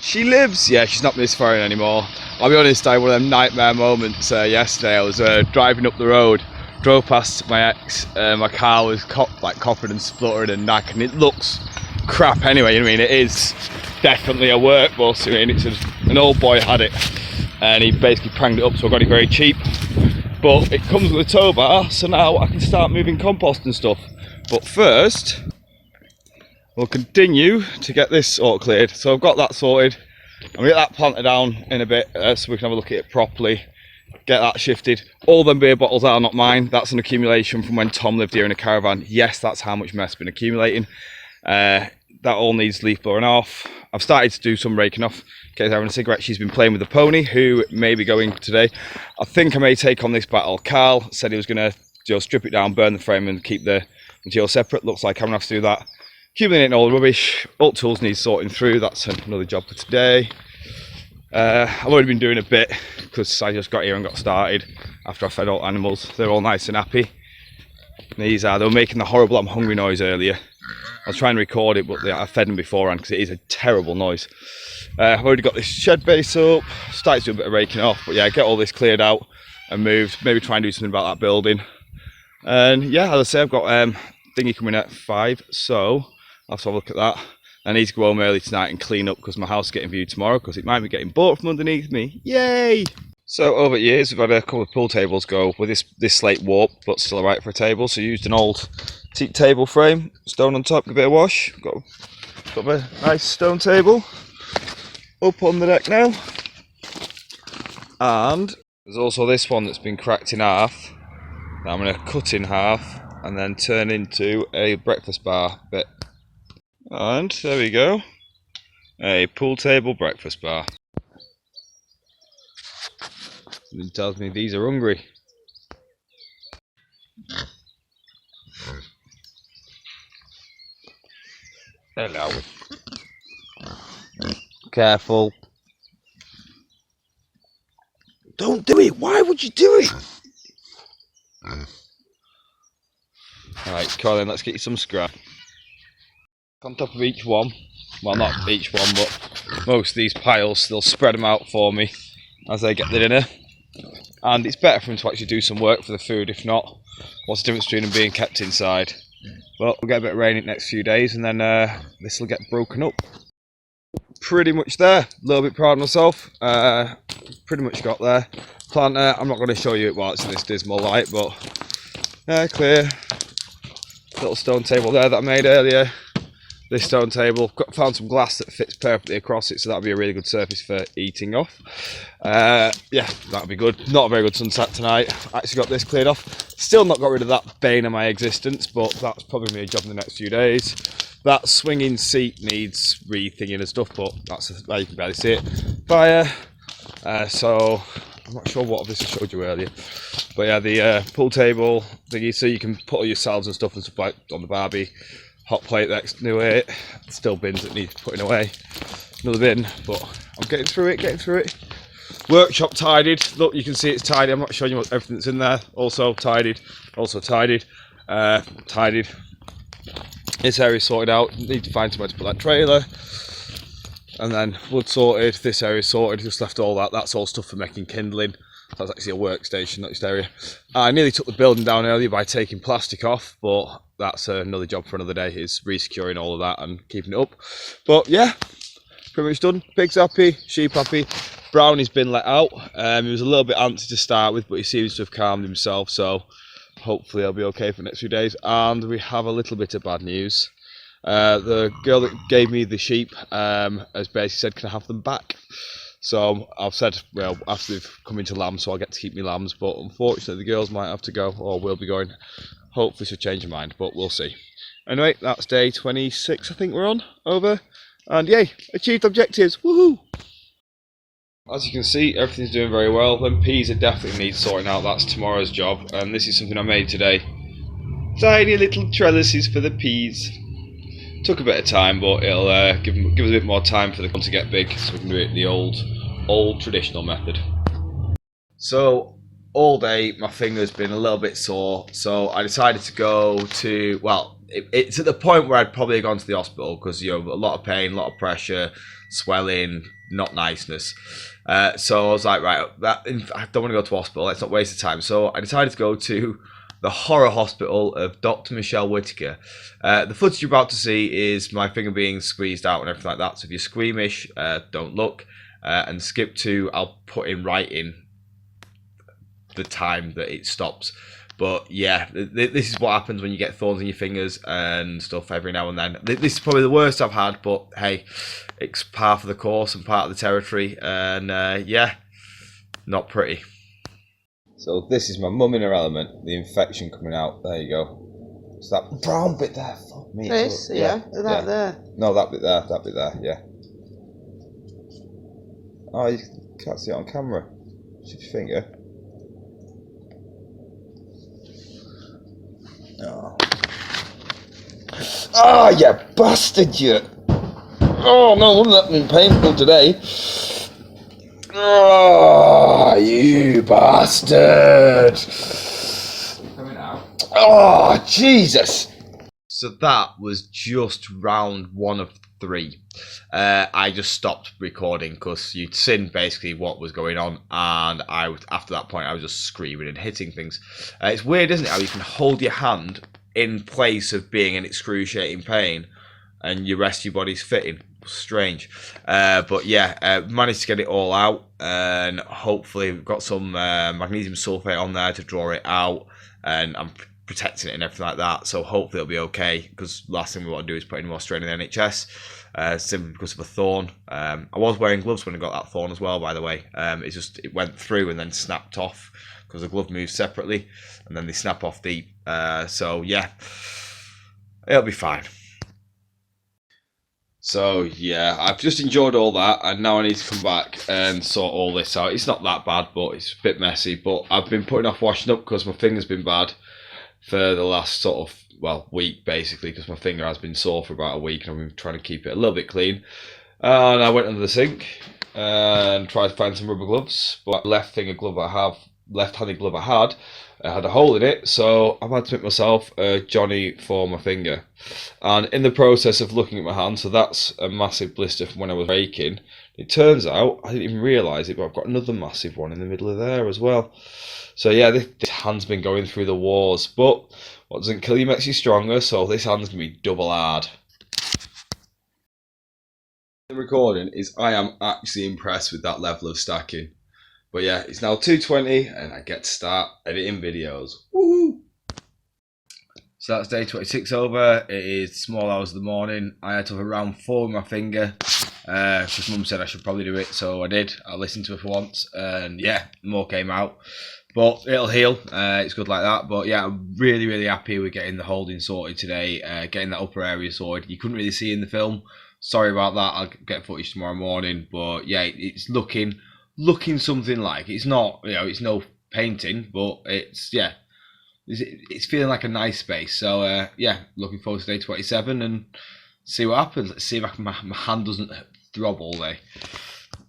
She lives. Yeah, she's not misfiring anymore. I'll be honest, I had one of them nightmare moments yesterday. I was driving up the road, drove past my ex. My car was coughing and spluttering and knack, and it looks crap anyway. You know what I mean? It is definitely a work bus. I mean, an old boy had it, and he basically pranged it up, so I got it very cheap. But it comes with a tow bar, so now I can start moving compost and stuff. But first, we'll continue to get this all cleared. So I've got that sorted. I'm gonna get that planted down in a bit so we can have a look at it properly. Get that shifted. All them beer bottles are not mine. That's an accumulation from when Tom lived here in a caravan. Yes, that's how much mess has been accumulating. That all needs leaf blowing off. I've started to do some raking off. Kate's having a cigarette. She's been playing with the pony, who may be going today. I think I may take on this battle. Carl said he was gonna strip it down, burn the frame and keep the material separate. Looks like I'm gonna have to do that. Accumulating all the rubbish. All tools need sorting through. That's another job for today. I've already been doing a bit because I just got here and got started after I fed all animals. They're all nice and happy. They were making the horrible "I'm hungry" noise earlier. I was trying to record it, but I fed them beforehand because it is a terrible noise. I've already got this shed base up, started to do a bit of raking off, but yeah, get all this cleared out and moved. Maybe try and do something about that building. And yeah, as I say, I've got thingy coming at 5, so I'll have to have a look at that. I need to go home early tonight and clean up because my house is getting viewed tomorrow because it might be getting bought from underneath me. Yay! So over the years we've had a couple of pool tables go with this slate warp, but still alright for a table. So used an old teak table frame, stone on top, a bit of wash. Got a nice stone table up on the deck now. And there's also this one that's been cracked in half that I'm going to cut in half and then turn into a breakfast bar bit. And there we go, a pool table breakfast bar. It tells me these are hungry. Hello. Careful. Don't do it. Why would you do it? Alright, come on then, let's get you some scrap. On top of each one, well not each one, but most of these piles, they'll spread them out for me as they get the dinner. And it's better for them to actually do some work for the food. If not, what's the difference between them being kept inside? Well, we'll get a bit of rain in the next few days and then this will get broken up. Pretty much there. A little bit proud of myself. Pretty much got there. Planter, I'm not going to show you it while it's in this dismal light, but clear. Little stone table there that I made earlier. This stone table, found some glass that fits perfectly across it, so that'll be a really good surface for eating off. Yeah, that'll be good. Not a very good sunset tonight. Actually got this cleared off. Still not got rid of that bane of my existence, but that's probably me a job in the next few days. That swinging seat needs re-thinging and stuff, but that's you can barely see it. Fire. So I'm not sure what this I showed you earlier, but yeah, the pool table thingy, so you can put all your salads and stuff like on the barbie. Hot plate next to it. Still bins that need putting away. Another bin, but I'm getting through it. Workshop tidied. Look, you can see it's tidy. I'm not showing you everything that's in there. Also tidied. Tidied. This area sorted out. Need to find somewhere to put that trailer. And then wood sorted. This area sorted. Just left all that. That's all stuff for making kindling. That's actually a workstation, next area. I nearly took the building down earlier by taking plastic off, but that's another job for another day, is re-securing all of that and keeping it up. But yeah, pretty much done. Pig's happy, sheep happy. Brownie's been let out. He was a little bit antsy to start with, but he seems to have calmed himself, so hopefully he'll be okay for the next few days. And we have a little bit of bad news. The girl that gave me the sheep has basically said, can I have them back? So I've said, well, after they've come into lambs, so I'll get to keep my lambs, but unfortunately the girls might have to go, or will be going. Hopefully she'll change her mind, but we'll see. Anyway, that's day 26 I think we're on, over. And yay, achieved objectives, woohoo! As you can see, everything's doing very well. Them peas are definitely need sorting out, that's tomorrow's job. And this is something I made today. Tiny little trellises for the peas. Took a bit of time, but it'll give us a bit more time for the corn to get big, so we can do it the old traditional method. So all day my finger's been a little bit sore, so I decided to go to, well, it's at the point where I'd probably have gone to the hospital because, you know, a lot of pain, a lot of pressure, swelling, not niceness. So I was like, right, I don't want to go to hospital. Let's not waste the time. So I decided to go to the horror hospital of Dr. Michelle Whitaker. The footage you're about to see is my finger being squeezed out and everything like that. So if you're squeamish, don't look. And skip to, I'll put in writing the time that it stops. But yeah, this is what happens when you get thorns in your fingers and stuff every now and then. This is probably the worst I've had, but hey, it's part of the course and part of the territory. And yeah, not pretty. So this is my mum in her element, the infection coming out. There you go. It's that brown bit there. Fuck me. This? Yeah. That there? No, that bit there, yeah. Oh, you can't see it on camera. Shift your finger. Oh, you bastard, you! Oh no, wouldn't that been painful today? Oh, you bastard! Coming out. Oh, Jesus! So that was just round 1 of 3. I just stopped recording because you'd seen basically what was going on, and after that point I was just screaming and hitting things. It's weird, isn't it, how you can hold your hand in place of being in excruciating pain and your rest of your body's fitting. Strange. But yeah, managed to get it all out, and hopefully we've got some magnesium sulfate on there to draw it out, and I'm protecting it and everything like that, so hopefully it'll be okay, because last thing we want to do is put any more strain in the NHS, simply because of a thorn. I was wearing gloves when I got that thorn as well, by the way. It went through and then snapped off, because the glove moves separately, and then they snap off deep. So yeah, it'll be fine. So yeah, I've just enjoyed all that, and now I need to come back and sort all this out. It's not that bad, but it's a bit messy. But I've been putting off washing up because my finger's been bad for the last sort of, well, week basically, because my finger has been sore for about a week, and I've been trying to keep it a little bit clean. And I went under the sink and tried to find some rubber gloves, but left-handed glove I had had a hole in it, so I've had to make myself a Johnny for my finger. And in the process of looking at my hand, so that's a massive blister from when I was raking, it turns out, I didn't even realise it, but I've got another massive one in the middle of there as well. So yeah, this hand's been going through the wars, but what doesn't kill you makes you stronger, so this hand's going to be double hard. The recording is I am actually impressed with that level of stacking. But yeah, it's now 2:20 and I get to start editing videos. Woohoo! So that's day 26 over. It is small hours of the morning. I had to have a round 4 with my finger, because Mum said I should probably do it, so I did. I listened to her for once, and yeah, more came out. But it'll heal. It's good like that. But yeah, I'm really, really happy with getting the holding sorted today, getting that upper area sorted. You couldn't really see in the film. Sorry about that. I'll get footage tomorrow morning. But yeah, it's looking something like. It's not, it's no painting, but it's, yeah, it's feeling like a nice space. So yeah, looking forward to day 27 and see what happens. Let's see if my hand doesn't throb all day.